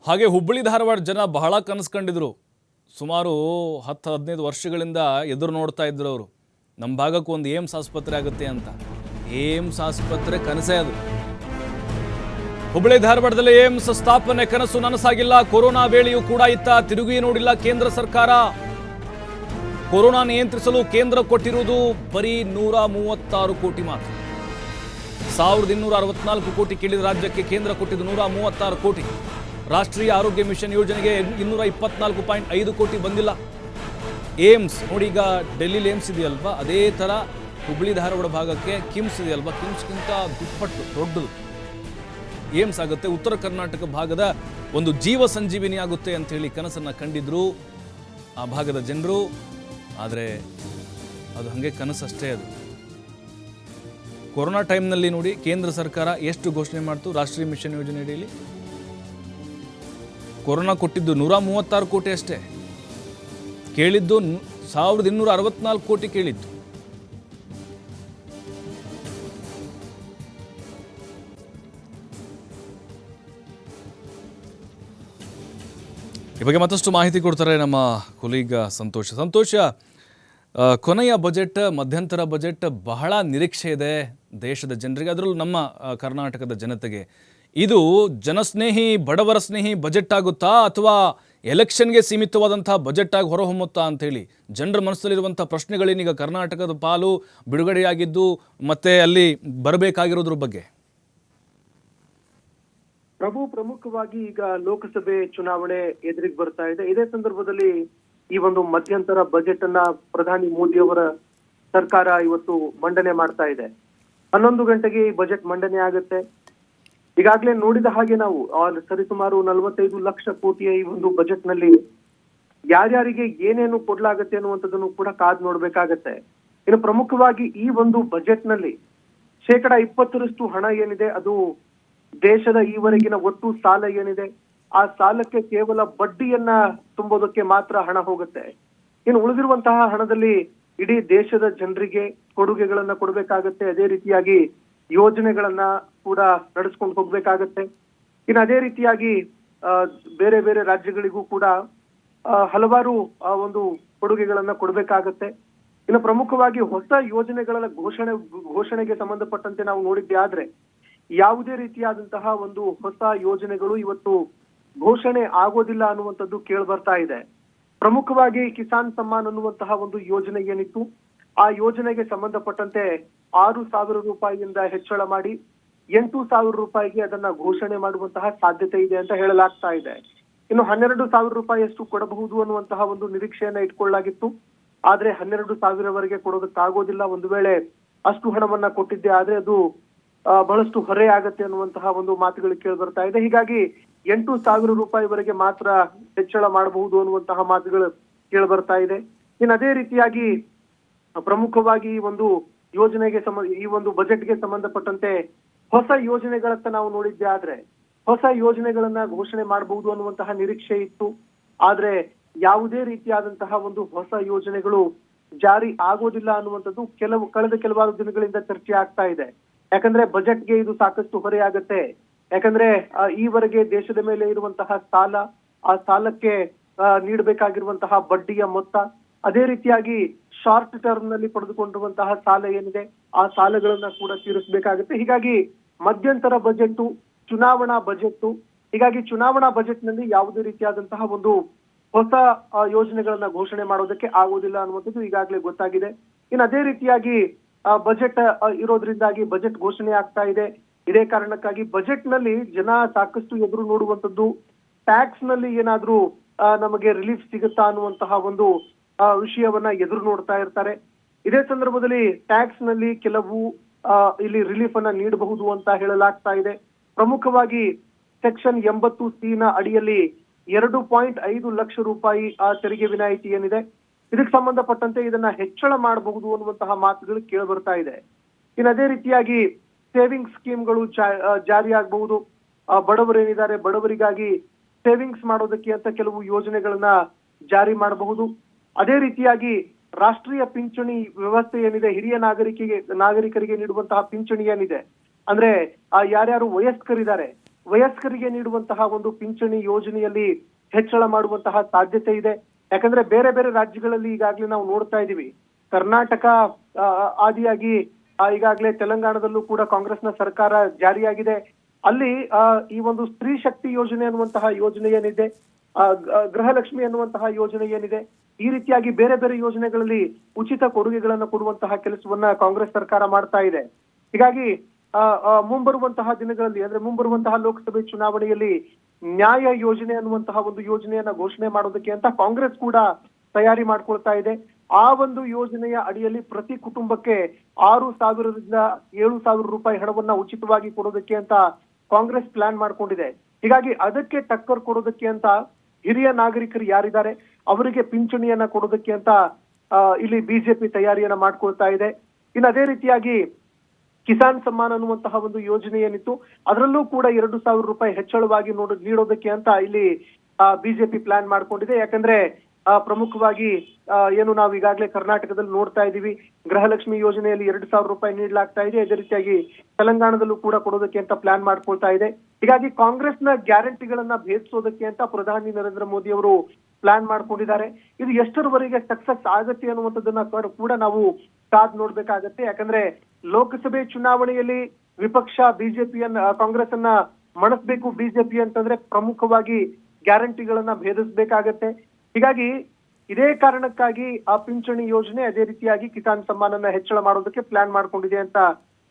ಹಾಗೆ ಹುಬ್ಬಳ್ಳಿ ಧಾರವಾಡ ಜನ ಬಹಳ ಕನಸು ಕಂಡಿದ್ರು. ಸುಮಾರು 10-15 ವರ್ಷಗಳಿಂದ ಎದುರು ನೋಡ್ತಾ ಇದ್ರು ಅವರು. ನಮ್ಮ ಭಾಗಕ್ಕೆ ಒಂದು ಏಮ್ಸ್ ಆಸ್ಪತ್ರೆ ಆಗುತ್ತೆ ಅಂತ. ಏಮ್ಸ್ ಆಸ್ಪತ್ರೆ ಕನಸೇ ಅದು. ಹುಬ್ಬಳ್ಳಿ ಧಾರವಾಡದಲ್ಲಿ ಏಮ್ಸ್ ಸ್ಥಾಪನೆ ಕನಸು ನನಸಾಗಿಲ್ಲ. ಕೊರೋನಾ ವೇಳೆಯೂ ಕೂಡ ಇತ್ತ ತಿರುಗಿ ನೋಡಿಲ್ಲ ಕೇಂದ್ರ ಸರ್ಕಾರ. ಕೊರೋನಾ ನಿಯಂತ್ರಿಸಲು ಕೇಂದ್ರ ಕೊಟ್ಟಿರುವುದು ಬರೀ 136 ಕೋಟಿ ಮಾತ್ರ. 1264 ಕೋಟಿ ಕೇಳಿದ ರಾಜ್ಯಕ್ಕೆ ಕೇಂದ್ರ ಕೊಟ್ಟಿದ್ದು 136 ಕೋಟಿ. ರಾಷ್ಟ್ರೀಯ ಆರೋಗ್ಯ ಮಿಷನ್ ಯೋಜನೆಗೆ 224.5 ಕೋಟಿ ಬಂದಿಲ್ಲ. ಏಮ್ಸ್ ನೋಡಿ, ಈಗ ಡೆಲ್ಲಿಲಿ ಏಮ್ಸ್ ಇದೆಯಲ್ವಾ, ಅದೇ ಥರ ಹುಬ್ಬಳ್ಳಿ ಧಾರವಾಡ ಭಾಗಕ್ಕೆ ಕಿಮ್ಸ್ ಇದೆಯಲ್ವಾ, ಕಿಮ್ಸ್ಗಿಂತ ದುಪ್ಪಟ್ಟು ದೊಡ್ಡದು ಏಮ್ಸ್ ಆಗುತ್ತೆ. ಉತ್ತರ ಕರ್ನಾಟಕ ಭಾಗದ ಒಂದು ಜೀವ ಸಂಜೀವಿನಿ ಆಗುತ್ತೆ ಅಂಥೇಳಿ ಕನಸನ್ನು ಕಂಡಿದ್ರು ಆ ಭಾಗದ ಜನರು. ಆದರೆ ಅದು ಹಾಗೆ ಕನಸಷ್ಟೇ. ಅದು ಕೊರೋನಾ ಟೈಮ್ನಲ್ಲಿ ನೋಡಿ ಕೇಂದ್ರ ಸರ್ಕಾರ ಎಷ್ಟು ಘೋಷಣೆ ಮಾಡ್ತು ರಾಷ್ಟ್ರೀಯ ಮಿಷನ್ ಯೋಜನೆ ಅಡಿಯಲ್ಲಿ. ಕೊರೋನಾ ಕೊಟ್ಟಿದ್ದು 136 ಕೋಟಿ ಅಷ್ಟೇ. ಕೇಳಿದ್ದು 1264 ಕೋಟಿ ಕೇಳಿದ್ದು. ಈ ಬಗ್ಗೆ ಮತ್ತಷ್ಟು ಮಾಹಿತಿ ಕೊಡ್ತಾರೆ ನಮ್ಮ ಕೊಲೀಗ ಸಂತೋಷ. ಕೊನೆಯ ಬಜೆಟ್, ಮಧ್ಯಂತರ ಬಜೆಟ್ ಬಹಳ ನಿರೀಕ್ಷೆ ಇದೆ ದೇಶದ ಜನರಿಗೆ, ಅದರಲ್ಲೂ ನಮ್ಮ ಕರ್ನಾಟಕದ ಜನತೆಗೆ. ಇದು ಜನಸ್ನೇಹಿ, ಬಡವರ ಸ್ನೇಹಿ ಬಜೆಟ್ ಆಗುತ್ತಾ ಅಥವಾ ಎಲೆಕ್ಷನ್ಗೆ ಸೀಮಿತವಾದಂಥ ಬಜೆಟ್ ಆಗಿ ಹೊರಹೊಮ್ಮುತ್ತಾ ಅಂಥೇಳಿ ಜನರ ಮನಸ್ಸಲ್ಲಿರುವಂಥ ಪ್ರಶ್ನೆಗಳೇನೀಗ ಕರ್ನಾಟಕದ ಪಾಲು ಬಿಡುಗಡೆಯಾಗಿದ್ದು ಮತ್ತೆ ಅಲ್ಲಿ ಬರಬೇಕಾಗಿರೋದ್ರ ಬಗ್ಗೆ. ಪ್ರಮುಖವಾಗಿ ಈಗ ಲೋಕಸಭೆ ಚುನಾವಣೆ ಎದುರಿಗೆ ಬರ್ತಾ ಇದೆ. ಇದೇ ಸಂದರ್ಭದಲ್ಲಿ ಈ ಒಂದು ಮಧ್ಯಂತರ ಬಜೆಟ್ ಅನ್ನ ಪ್ರಧಾನಿ ಮೋದಿ ಅವರ ಸರ್ಕಾರ ಇವತ್ತು ಮಂಡನೆ ಮಾಡ್ತಾ ಇದೆ. 11 ಗಂಟೆಗೆ ಈ ಬಜೆಟ್ ಮಂಡನೆ ಆಗುತ್ತೆ. ಈಗಾಗಲೇ ನೋಡಿದ ಹಾಗೆ ನಾವು ಸರಿಸುಮಾರು 45 ಲಕ್ಷ ಕೋಟಿಯ ಈ ಒಂದು ಬಜೆಟ್ ನಲ್ಲಿ ಯಾರ್ಯಾರಿಗೆ ಏನೇನು ಕೊಡ್ಲಾಗತ್ತೆ ಅನ್ನುವಂಥದ್ದನ್ನು ಕೂಡ ಕಾದ್ ನೋಡ್ಬೇಕಾಗತ್ತೆ. ಇನ್ನು ಪ್ರಮುಖವಾಗಿ ಈ ಒಂದು ಬಜೆಟ್ ನಲ್ಲಿ 20% ಹಣ ಏನಿದೆ ಅದು ದೇಶದ ಈವರೆಗಿನ ಒಟ್ಟು ಸಾಲ ಏನಿದೆ ಆ ಸಾಲಕ್ಕೆ ಕೇವಲ ಬಡ್ಡಿಯನ್ನ ತುಂಬೋದಕ್ಕೆ ಮಾತ್ರ ಹಣ ಹೋಗುತ್ತೆ. ಇನ್ನು ಉಳಿದಿರುವಂತಹ ಹಣದಲ್ಲಿ ಇಡೀ ದೇಶದ ಜನರಿಗೆ ಕೊಡುಗೆಗಳನ್ನ ಕೊಡ್ಬೇಕಾಗತ್ತೆ. ಅದೇ ರೀತಿಯಾಗಿ ಯೋಜನೆಗಳನ್ನ ಕೂಡ ನಡೆಸ್ಕೊಂಡು ಹೋಗ್ಬೇಕಾಗತ್ತೆ. ಇನ್ನು ಅದೇ ರೀತಿಯಾಗಿ ಬೇರೆ ಬೇರೆ ರಾಜ್ಯಗಳಿಗೂ ಕೂಡ ಹಲವಾರು ಒಂದು ಕೊಡುಗೆಗಳನ್ನ ಕೊಡ್ಬೇಕಾಗತ್ತೆ. ಇನ್ನು ಪ್ರಮುಖವಾಗಿ ಹೊಸ ಯೋಜನೆಗಳ ಘೋಷಣೆಗೆ ಸಂಬಂಧಪಟ್ಟಂತೆ ನಾವು ನೋಡಿದ್ದೆ ಆದ್ರೆ ಯಾವುದೇ ರೀತಿಯಾದಂತಹ ಒಂದು ಹೊಸ ಯೋಜನೆಗಳು ಇವತ್ತು ಘೋಷಣೆ ಆಗೋದಿಲ್ಲ ಅನ್ನುವಂಥದ್ದು ಕೇಳಿ ಬರ್ತಾ ಇದೆ. ಪ್ರಮುಖವಾಗಿ ಕಿಸಾನ್ ಸಮ್ಮಾನ್ ಅನ್ನುವಂತಹ ಒಂದು ಯೋಜನೆ ಏನಿತ್ತು ಆ ಯೋಜನೆಗೆ ಸಂಬಂಧಪಟ್ಟಂತೆ 6,000 ರೂಪಾಯಿಯಿಂದ ಹೆಚ್ಚಳ ಮಾಡಿ 8,000 ರೂಪಾಯಿಗೆ ಅದನ್ನ ಘೋಷಣೆ ಮಾಡುವಂತಹ ಸಾಧ್ಯತೆ ಇದೆ ಅಂತ ಹೇಳಲಾಗ್ತಾ ಇದೆ. ಇನ್ನು 12,000 ರೂಪಾಯಿಯಷ್ಟು ಕೊಡಬಹುದು ಅನ್ನುವಂತಹ ಒಂದು ನಿರೀಕ್ಷೆಯನ್ನ ಇಟ್ಕೊಳ್ಳಲಾಗಿತ್ತು. ಆದ್ರೆ 12,000ವರೆಗೆ ಕೊಡೋದಕ್ಕಾಗೋದಿಲ್ಲ. ಒಂದು ವೇಳೆ ಅಷ್ಟು ಹಣವನ್ನ ಕೊಟ್ಟಿದ್ದೆ ಆದ್ರೆ ಅದು ಬಹಳಷ್ಟು ಹೊರೆ ಆಗತ್ತೆ ಅನ್ನುವಂತಹ ಒಂದು ಮಾತುಗಳು ಕೇಳಿ ಬರ್ತಾ ಇದೆ. ಹೀಗಾಗಿ 8,000 ರೂಪಾಯಿವರೆಗೆ ಮಾತ್ರ ಹೆಚ್ಚಳ ಮಾಡಬಹುದು ಅನ್ನುವಂತಹ ಮಾತುಗಳು ಕೇಳಿ ಬರ್ತಾ ಇದೆ. ಇನ್ನು ಅದೇ ರೀತಿಯಾಗಿ ಪ್ರಮುಖವಾಗಿ ಈ ಒಂದು ಯೋಜನೆಗೆ ಈ ಒಂದು ಬಜೆಟ್ಗೆ ಸಂಬಂಧಪಟ್ಟಂತೆ ಹೊಸ ಯೋಜನೆಗಳತ್ತ ನಾವು ನೋಡಿದ್ದೆ ಆದ್ರೆ ಹೊಸ ಯೋಜನೆಗಳನ್ನ ಘೋಷಣೆ ಮಾಡಬಹುದು ಅನ್ನುವಂತಹ ನಿರೀಕ್ಷೆ ಇತ್ತು. ಆದ್ರೆ ಯಾವುದೇ ರೀತಿಯಾದಂತಹ ಒಂದು ಹೊಸ ಯೋಜನೆಗಳು ಜಾರಿ ಆಗೋದಿಲ್ಲ ಅನ್ನುವಂಥದ್ದು ಕಳೆದ ಕೆಲವಾರು ದಿನಗಳಿಂದ ಚರ್ಚೆ ಆಗ್ತಾ ಇದೆ. ಯಾಕಂದ್ರೆ ಬಜೆಟ್ಗೆ ಇದು ಸಾಕಷ್ಟು ಹೊರೆ ಆಗತ್ತೆ. ಯಾಕಂದ್ರೆ ಈವರೆಗೆ ದೇಶದ ಮೇಲೆ ಇರುವಂತಹ ಸಾಲ, ಆ ಸಾಲಕ್ಕೆ ನೀಡಬೇಕಾಗಿರುವಂತಹ ಬಡ್ಡಿಯ ಮೊತ್ತ, ಅದೇ ರೀತಿಯಾಗಿ ಶಾರ್ಟ್ ಟರ್ಮ್ ನಲ್ಲಿ ಪಡೆದುಕೊಂಡಿರುವಂತಹ ಸಾಲ ಏನಿದೆ ಆ ಸಾಲಗಳನ್ನ ಕೂಡ ತೀರಿಸಬೇಕಾಗುತ್ತೆ. ಹೀಗಾಗಿ ಮಧ್ಯಂತರ ಬಜೆಟ್ ಚುನಾವಣಾ ಬಜೆಟ್, ಹೀಗಾಗಿ ಚುನಾವಣಾ ಬಜೆಟ್ ನಲ್ಲಿ ಯಾವುದೇ ರೀತಿಯಾದಂತಹ ಒಂದು ಹೊಸ ಯೋಜನೆಗಳನ್ನ ಘೋಷಣೆ ಮಾಡೋದಕ್ಕೆ ಆಗುವುದಿಲ್ಲ ಅನ್ನುವಂಥದ್ದು ಈಗಾಗಲೇ ಗೊತ್ತಾಗಿದೆ. ಇನ್ನು ಅದೇ ರೀತಿಯಾಗಿ ಬಜೆಟ್ ಇರೋದ್ರಿಂದಾಗಿ ಬಜೆಟ್ ಘೋಷಣೆ ಆಗ್ತಾ ಇದೆ. ಇದೇ ಕಾರಣಕ್ಕಾಗಿ ಬಜೆಟ್ ನಲ್ಲಿ ಜನ ಸಾಕಷ್ಟು ಎದುರು ನೋಡುವಂಥದ್ದು ಟ್ಯಾಕ್ಸ್ ನಲ್ಲಿ ಏನಾದ್ರೂ ನಮಗೆ ರಿಲೀಫ್ ಸಿಗುತ್ತಾ ಅನ್ನುವಂತಹ ಒಂದು ವಿಷಯವನ್ನ ಎದುರು ನೋಡ್ತಾ ಇರ್ತಾರೆ. ಇದೇ ಸಂದರ್ಭದಲ್ಲಿ ಟ್ಯಾಕ್ಸ್ ನಲ್ಲಿ ಕೆಲವು ಇಲ್ಲಿ ರಿಲೀಫ್ ಅನ್ನ ನೀಡಬಹುದು ಅಂತ ಹೇಳಲಾಗ್ತಾ ಇದೆ. ಪ್ರಮುಖವಾಗಿ ಸೆಕ್ಷನ್ 80C ನ ಅಡಿಯಲ್ಲಿ 2.5 ಲಕ್ಷ ರೂಪಾಯಿ ತೆರಿಗೆ ವಿನಾಯಿತಿ ಏನಿದೆ ಇದಕ್ಕೆ ಸಂಬಂಧಪಟ್ಟಂತೆ ಇದನ್ನ ಹೆಚ್ಚಳ ಮಾಡಬಹುದು ಅನ್ನುವಂತಹ ಮಾತುಗಳು ಕೇಳಿ ಬರ್ತಾ ಇದೆ. ಇನ್ನು ಅದೇ ರೀತಿಯಾಗಿ ಸೇವಿಂಗ್ಸ್ ಸ್ಕೀಮ್ಗಳು ಜಾರಿ ಆಗಬಹುದು. ಬಡವರೇನಿದ್ದಾರೆ ಬಡವರಿಗಾಗಿ ಸೇವಿಂಗ್ಸ್ ಮಾಡೋದಕ್ಕೆ ಅಂತ ಕೆಲವು ಯೋಜನೆಗಳನ್ನ ಜಾರಿ ಮಾಡಬಹುದು. ಅದೇ ರೀತಿಯಾಗಿ ರಾಷ್ಟ್ರೀಯ ಪಿಂಚಣಿ ವ್ಯವಸ್ಥೆ ಏನಿದೆ, ಹಿರಿಯ ನಾಗರಿಕರಿಗೆ ನೀಡುವಂತಹ ಪಿಂಚಣಿ ಏನಿದೆ, ಅಂದ್ರೆ ಯಾರ್ಯಾರು ವಯಸ್ಕರಿದ್ದಾರೆ ವಯಸ್ಕರಿಗೆ ನೀಡುವಂತಹ ಒಂದು ಪಿಂಚಣಿ ಯೋಜನೆಯಲ್ಲಿ ಹೆಚ್ಚಳ ಮಾಡುವಂತಹ ಸಾಧ್ಯತೆ ಇದೆ. ಯಾಕಂದ್ರೆ ಬೇರೆ ಬೇರೆ ರಾಜ್ಯಗಳಲ್ಲಿ ಈಗಾಗಲೇ ನಾವು ನೋಡ್ತಾ ಇದೀವಿ. ಕರ್ನಾಟಕ ಆದಿಯಾಗಿ ಈಗಾಗಲೇ ತೆಲಂಗಾಣದಲ್ಲೂ ಕೂಡ ಕಾಂಗ್ರೆಸ್ನ ಸರ್ಕಾರ ಜಾರಿಯಾಗಿದೆ. ಅಲ್ಲಿ ಈ ಒಂದು ಸ್ತ್ರೀ ಶಕ್ತಿ ಯೋಜನೆ ಅನ್ನುವಂತಹ ಯೋಜನೆ ಏನಿದೆ, ಗೃಹಲಕ್ಷ್ಮಿ ಅನ್ನುವಂತಹ ಯೋಜನೆ ಏನಿದೆ, ಈ ರೀತಿಯಾಗಿ ಬೇರೆ ಬೇರೆ ಯೋಜನೆಗಳಲ್ಲಿ ಉಚಿತ ಕೊಡುಗೆಗಳನ್ನು ಕೊಡುವಂತಹ ಕೆಲಸವನ್ನ ಕಾಂಗ್ರೆಸ್ ಸರ್ಕಾರ ಮಾಡ್ತಾ ಇದೆ. ಹೀಗಾಗಿ ಮುಂಬರುವಂತಹ ದಿನಗಳಲ್ಲಿ ಅಂದ್ರೆ ಮುಂಬರುವಂತಹ ಲೋಕಸಭೆ ಚುನಾವಣೆಯಲ್ಲಿ ನ್ಯಾಯ ಯೋಜನೆ ಅನ್ನುವಂತಹ ಒಂದು ಯೋಜನೆಯನ್ನ ಘೋಷಣೆ ಮಾಡೋದಕ್ಕೆ ಅಂತ ಕಾಂಗ್ರೆಸ್ ಕೂಡ ತಯಾರಿ ಮಾಡ್ಕೊಳ್ತಾ ಇದೆ. ಆ ಒಂದು ಯೋಜನೆಯ ಅಡಿಯಲ್ಲಿ ಪ್ರತಿ ಕುಟುಂಬಕ್ಕೆ 6,000ರಿಂದ 7,000 ರೂಪಾಯಿ ಹಣವನ್ನ ಉಚಿತವಾಗಿ ಕೊಡೋದಕ್ಕೆ ಅಂತ ಕಾಂಗ್ರೆಸ್ ಪ್ಲಾನ್ ಮಾಡ್ಕೊಂಡಿದೆ. ಹೀಗಾಗಿ ಅದಕ್ಕೆ ಟಕ್ಕರ್ ಕೊಡೋದಕ್ಕೆ ಅಂತ ಹಿರಿಯ ನಾಗರಿಕರು ಯಾರಿದ್ದಾರೆ ಅವರಿಗೆ ಪಿಂಚಣಿಯನ್ನ ಕೊಡೋದಕ್ಕೆ ಅಂತ ಇಲ್ಲಿ ಬಿಜೆಪಿ ತಯಾರಿಯನ್ನ ಮಾಡ್ಕೊಳ್ತಾ ಇದೆ. ಇನ್ನು ಅದೇ ರೀತಿಯಾಗಿ ಕಿಸಾನ್ ಸಮ್ಮಾನ್ ಅನ್ನುವಂತಹ ಒಂದು ಯೋಜನೆ ಏನಿತ್ತು ಅದರಲ್ಲೂ ಕೂಡ 2,000 ರೂಪಾಯಿ ಹೆಚ್ಚಳವಾಗಿ ನೀಡೋದಕ್ಕೆ ಅಂತ ಇಲ್ಲಿ ಬಿಜೆಪಿ ಪ್ಲಾನ್ ಮಾಡ್ಕೊಂಡಿದೆ. ಯಾಕಂದ್ರೆ ಪ್ರಮುಖವಾಗಿ ಏನು ನಾವು ಈಗಾಗಲೇ ಕರ್ನಾಟಕದಲ್ಲಿ ನೋಡ್ತಾ ಇದೀವಿ, ಗೃಹಲಕ್ಷ್ಮಿ ಯೋಜನೆಯಲ್ಲಿ 2,000 ರೂಪಾಯಿ ನೀಡಲಾಗ್ತಾ ಇದೆ. ಅದೇ ರೀತಿಯಾಗಿ ತೆಲಂಗಾಣದಲ್ಲೂ ಕೂಡ ಕೊಡೋದಕ್ಕೆ ಅಂತ ಪ್ಲಾನ್ ಮಾಡ್ಕೊಳ್ತಾ ಇದೆ. ಹೀಗಾಗಿ ಕಾಂಗ್ರೆಸ್ನ ಗ್ಯಾರಂಟಿಗಳನ್ನ ಭೇದಿಸೋದಕ್ಕೆ ಅಂತ ಪ್ರಧಾನಿ ನರೇಂದ್ರ ಮೋದಿ ಅವರು ಪ್ಲಾನ್ ಮಾಡ್ಕೊಂಡಿದ್ದಾರೆ. ಇದು ಎಷ್ಟರವರೆಗೆ ಸಕ್ಸಸ್ ಆಗತ್ತೆ ಅನ್ನುವಂಥದ್ದನ್ನ ಕೂಡ ನಾವು ಕಾದ್ ನೋಡ್ಬೇಕಾಗತ್ತೆ. ಯಾಕಂದ್ರೆ ಲೋಕಸಭೆ ಚುನಾವಣೆಯಲ್ಲಿ ವಿಪಕ್ಷ ಬಿಜೆಪಿಯನ್ನ ಕಾಂಗ್ರೆಸ್ ಅನ್ನ ಮಣಿಸ್ಬೇಕು ಬಿಜೆಪಿ ಅಂತಂದ್ರೆ ಪ್ರಮುಖವಾಗಿ ಗ್ಯಾರಂಟಿಗಳನ್ನ ಭೇದಿಸಬೇಕಾಗತ್ತೆ. ಹೀಗಾಗಿ ಇದೇ ಕಾರಣಕ್ಕಾಗಿ ಆ ಪಿಂಚಣಿ ಯೋಜನೆ ಅದೇ ರೀತಿಯಾಗಿ ಕಿಸಾನ್ ಸಮ್ಮಾನನ್ನ ಹೆಚ್ಚಳ ಮಾಡೋದಕ್ಕೆ ಪ್ಲಾನ್ ಮಾಡ್ಕೊಂಡಿದೆ ಅಂತ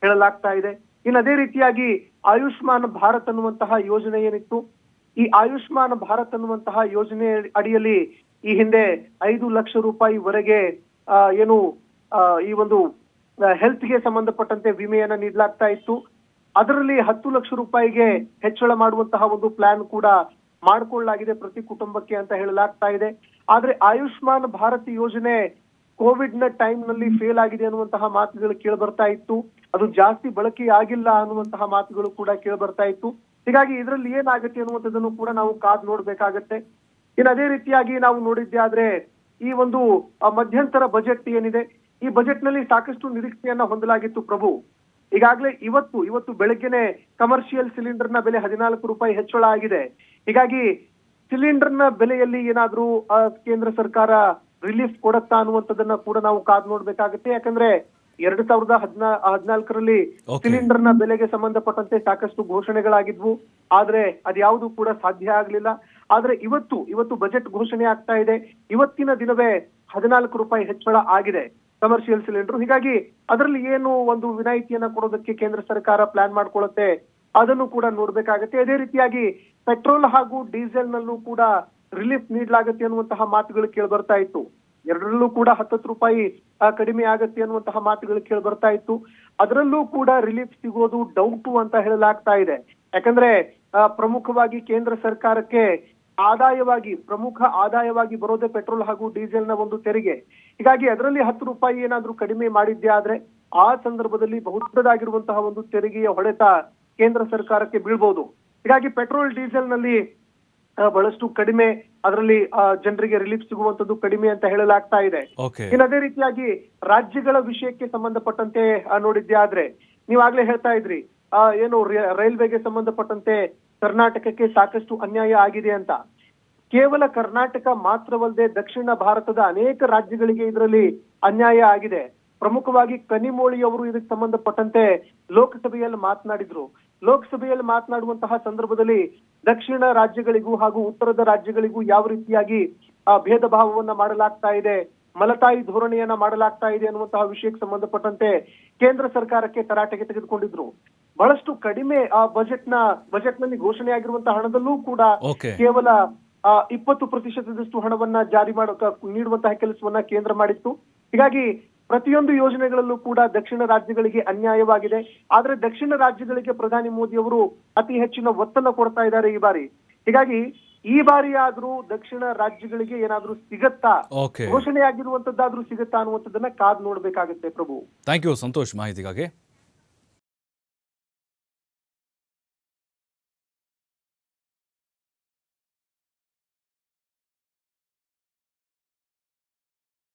ಹೇಳಲಾಗ್ತಾ ಇದೆ. ಇನ್ನು ಅದೇ ರೀತಿಯಾಗಿ ಆಯುಷ್ಮಾನ್ ಭಾರತ್ ಅನ್ನುವಂತಹ ಯೋಜನೆ ಏನಿತ್ತು, ಈ ಆಯುಷ್ಮಾನ್ ಭಾರತ್ ಅನ್ನುವಂತಹ ಯೋಜನೆ ಅಡಿಯಲ್ಲಿ ಈ ಹಿಂದೆ 5 ಲಕ್ಷ ರೂಪಾಯಿವರೆಗೆ ಏನು ಈ ಒಂದು ಹೆಲ್ತ್ಗೆ ಸಂಬಂಧಪಟ್ಟಂತೆ ವಿಮೆಯನ್ನ ನೀಡಲಾಗ್ತಾ ಇತ್ತು. ಅದರಲ್ಲಿ 10 ಲಕ್ಷ ರೂಪಾಯಿಗೆ ಹೆಚ್ಚಳ ಮಾಡುವಂತಹ ಒಂದು ಪ್ಲಾನ್ ಕೂಡ ಮಾಡಿಕೊಳ್ಳಲಾಗಿದೆ ಪ್ರತಿ ಕುಟುಂಬಕ್ಕೆ ಅಂತ ಹೇಳಲಾಗ್ತಾ ಇದೆ. ಆದ್ರೆ ಆಯುಷ್ಮಾನ್ ಭಾರತ್ ಯೋಜನೆ ಕೋವಿಡ್ ನ ಟೈಮ್ ನಲ್ಲಿ ಫೇಲ್ ಆಗಿದೆ ಅನ್ನುವಂತಹ ಮಾತುಗಳು ಕೇಳಿ ಬರ್ತಾ ಇತ್ತು. ಅದು ಜಾಸ್ತಿ ಬಳಕೆ ಆಗಿಲ್ಲ ಅನ್ನುವಂತಹ ಮಾತುಗಳು ಕೂಡ ಕೇಳಿ ಬರ್ತಾ ಇತ್ತು. ಹೀಗಾಗಿ ಇದರಲ್ಲಿ ಏನಾಗುತ್ತೆ ಅನ್ನುವಂಥದ್ದನ್ನು ಕೂಡ ನಾವು ಕಾದ್ ನೋಡ್ಬೇಕಾಗತ್ತೆ. ಇನ್ನು ಅದೇ ರೀತಿಯಾಗಿ ನಾವು ನೋಡಿದ್ದೆ ಆದ್ರೆ ಈ ಒಂದು ಮಧ್ಯಂತರ ಬಜೆಟ್ ಏನಿದೆ, ಈ ಬಜೆಟ್ ನಲ್ಲಿ ಸಾಕಷ್ಟು ನಿರೀಕ್ಷೆಯನ್ನ ಹೊಂದಲಾಗಿತ್ತು ಪ್ರಭು. ಈಗಾಗಲೇ ಇವತ್ತು ಬೆಳಗ್ಗೆನೆ ಕಮರ್ಷಿಯಲ್ ಸಿಲಿಂಡರ್ ನ ಬೆಲೆ 14 ರೂಪಾಯಿ ಹೆಚ್ಚಳ ಆಗಿದೆ. ಹೀಗಾಗಿ ಸಿಲಿಂಡರ್ ನ ಬೆಲೆಯಲ್ಲಿ ಏನಾದ್ರೂ ಕೇಂದ್ರ ಸರ್ಕಾರ ರಿಲೀಫ್ ಕೊಡತ್ತಾ ಅನ್ನುವಂಥದ್ದನ್ನ ಕೂಡ ನಾವು ಕಾದ್ ನೋಡ್ಬೇಕಾಗತ್ತೆ. ಯಾಕಂದ್ರೆ 2014ರಲ್ಲಿ ಸಿಲಿಂಡರ್ ನ ಬೆಲೆಗೆ ಸಂಬಂಧಪಟ್ಟಂತೆ ಸಾಕಷ್ಟು ಘೋಷಣೆಗಳಾಗಿದ್ವು, ಆದ್ರೆ ಅದ್ಯಾವುದು ಕೂಡ ಸಾಧ್ಯ ಆಗ್ಲಿಲ್ಲ. ಆದ್ರೆ ಇವತ್ತು ಬಜೆಟ್ ಘೋಷಣೆ ಆಗ್ತಾ ಇದೆ. ಇವತ್ತಿನ ದಿನವೇ 14 ರೂಪಾಯಿ ಹೆಚ್ಚಳ ಆಗಿದೆ ಕಮರ್ಷಿಯಲ್ ಸಿಲಿಂಡರ್. ಹೀಗಾಗಿ ಅದರಲ್ಲಿ ಏನು ಒಂದು ವಿನಾಯಿತಿಯನ್ನ ಕೊಡೋದಕ್ಕೆ ಕೇಂದ್ರ ಸರ್ಕಾರ ಪ್ಲಾನ್ ಮಾಡ್ಕೊಳ್ಳುತ್ತೆ ಅದನ್ನು ಕೂಡ ನೋಡ್ಬೇಕಾಗತ್ತೆ. ಅದೇ ರೀತಿಯಾಗಿ ಪೆಟ್ರೋಲ್ ಹಾಗೂ ಡೀಸೆಲ್ ನಲ್ಲೂ ಕೂಡ ರಿಲೀಫ್ ನೀಡಲಾಗತ್ತೆ ಅನ್ನುವಂತಹ ಮಾತುಗಳು ಕೇಳಿ ಬರ್ತಾ ಇತ್ತು. ಎರಡರಲ್ಲೂ ಕೂಡ 10 ರೂಪಾಯಿ ಕಡಿಮೆ ಆಗತ್ತೆ ಅನ್ನುವಂತಹ ಮಾತುಗಳು ಕೇಳಿ ಬರ್ತಾ ಇತ್ತು. ಅದರಲ್ಲೂ ಕೂಡ ರಿಲೀಫ್ ಸಿಗೋದು ಡೌಟು ಅಂತ ಹೇಳಲಾಗ್ತಾ ಇದೆ. ಯಾಕಂದ್ರೆ ಪ್ರಮುಖವಾಗಿ ಕೇಂದ್ರ ಸರ್ಕಾರಕ್ಕೆ ಪ್ರಮುಖ ಆದಾಯವಾಗಿ ಬರೋದೇ ಪೆಟ್ರೋಲ್ ಹಾಗೂ ಡೀಸೆಲ್ ನ ಒಂದು ತೆರಿಗೆ. ಹೀಗಾಗಿ ಅದರಲ್ಲಿ 10 ರೂಪಾಯಿ ಏನಾದ್ರೂ ಕಡಿಮೆ ಮಾಡಿದ್ದೆ ಆದ್ರೆ ಆ ಸಂದರ್ಭದಲ್ಲಿ ಬಹುದೊಡ್ಡದಾಗಿರುವಂತಹ ಒಂದು ತೆರಿಗೆಯ ಹೊಡೆತ ಕೇಂದ್ರ ಸರ್ಕಾರಕ್ಕೆ ಬೀಳ್ಬಹುದು. ಹೀಗಾಗಿ ಪೆಟ್ರೋಲ್ ಡೀಸೆಲ್ ನಲ್ಲಿ ಬಹಳಷ್ಟು ಕಡಿಮೆ, ಅದರಲ್ಲಿ ಜನರಿಗೆ ರಿಲೀಫ್ ಸಿಗುವಂತದ್ದು ಕಡಿಮೆ ಅಂತ ಹೇಳಲಾಗ್ತಾ ಇದೆ. ಇನ್ನು ಅದೇ ರೀತಿಯಾಗಿ ರಾಜ್ಯಗಳ ವಿಷಯಕ್ಕೆ ಸಂಬಂಧಪಟ್ಟಂತೆ ನೋಡಿದ್ದೆ ಆದ್ರೆ ನೀವಾಗ್ಲೇ ಹೇಳ್ತಾ ಇದ್ರಿ ಏನು ರೈಲ್ವೆಗೆ ಸಂಬಂಧಪಟ್ಟಂತೆ ಕರ್ನಾಟಕಕ್ಕೆ ಸಾಕಷ್ಟು ಅನ್ಯಾಯ ಆಗಿದೆ ಅಂತ. ಕೇವಲ ಕರ್ನಾಟಕ ಮಾತ್ರವಲ್ಲದೆ ದಕ್ಷಿಣ ಭಾರತದ ಅನೇಕ ರಾಜ್ಯಗಳಿಗೆ ಇದರಲ್ಲಿ ಅನ್ಯಾಯ ಆಗಿದೆ. ಪ್ರಮುಖವಾಗಿ ಕನಿಮೋಳಿ ಅವರು ಇದಕ್ಕೆ ಸಂಬಂಧಪಟ್ಟಂತೆ ಲೋಕಸಭೆಯಲ್ಲಿ ಮಾತನಾಡಿದ್ರು. ಲೋಕಸಭೆಯಲ್ಲಿ ಮಾತನಾಡುವಂತಹ ಸಂದರ್ಭದಲ್ಲಿ ದಕ್ಷಿಣ ರಾಜ್ಯಗಳಿಗೂ ಹಾಗೂ ಉತ್ತರದ ರಾಜ್ಯಗಳಿಗೂ ಯಾವ ರೀತಿಯಾಗಿ ಭೇದ ಭಾವವನ್ನ ಮಾಡಲಾಗ್ತಾ ಇದೆ, ಮಲತಾಯಿ ಧೋರಣೆಯನ್ನ ಮಾಡಲಾಗ್ತಾ ಇದೆ ಅನ್ನುವಂತಹ ವಿಷಯಕ್ಕೆ ಸಂಬಂಧಪಟ್ಟಂತೆ ಕೇಂದ್ರ ಸರ್ಕಾರಕ್ಕೆ ತರಾಟೆಗೆ ತೆಗೆದುಕೊಂಡಿದ್ರು. ಬಹಳಷ್ಟು ಕಡಿಮೆ ಬಜೆಟ್ ನಲ್ಲಿ ಘೋಷಣೆ ಆಗಿರುವಂತಹ ಹಣದಲ್ಲೂ ಕೂಡ ಕೇವಲ 20% ಹಣವನ್ನ ನೀಡುವಂತಹ ಕೆಲಸವನ್ನ ಕೇಂದ್ರ ಮಾಡಿತ್ತು. ಹೀಗಾಗಿ ಪ್ರತಿಯೊಂದು ಯೋಜನೆಗಳಲ್ಲೂ ಕೂಡ ದಕ್ಷಿಣ ರಾಜ್ಯಗಳಿಗೆ ಅನ್ಯಾಯವಾಗಿದೆ. ಆದ್ರೆ ದಕ್ಷಿಣ ರಾಜ್ಯಗಳಿಗೆ ಪ್ರಧಾನಿ ಮೋದಿ ಅವರು ಅತಿ ಹೆಚ್ಚಿನ ಒತ್ತನ್ನು ಕೊಡ್ತಾ ಇದ್ದಾರೆ ಈ ಬಾರಿ. ಹೀಗಾಗಿ ಈ ಬಾರಿ ಆದ್ರೂ ದಕ್ಷಿಣ ರಾಜ್ಯಗಳಿಗೆ ಏನಾದ್ರೂ ಸಿಗತ್ತಾ, ಘೋಷಣೆ ಆಗಿರುವಂತದ್ದಾದ್ರೂ ಸಿಗತ್ತಾ ಅನ್ನುವಂಥದ್ದನ್ನ ಕಾದ್ ನೋಡ್ಬೇಕಾಗುತ್ತೆ ಪ್ರಭು. ಥ್ಯಾಂಕ್ ಯು ಸಂತೋಷ್ ಮಾಹಿತಿಗಾಗಿ.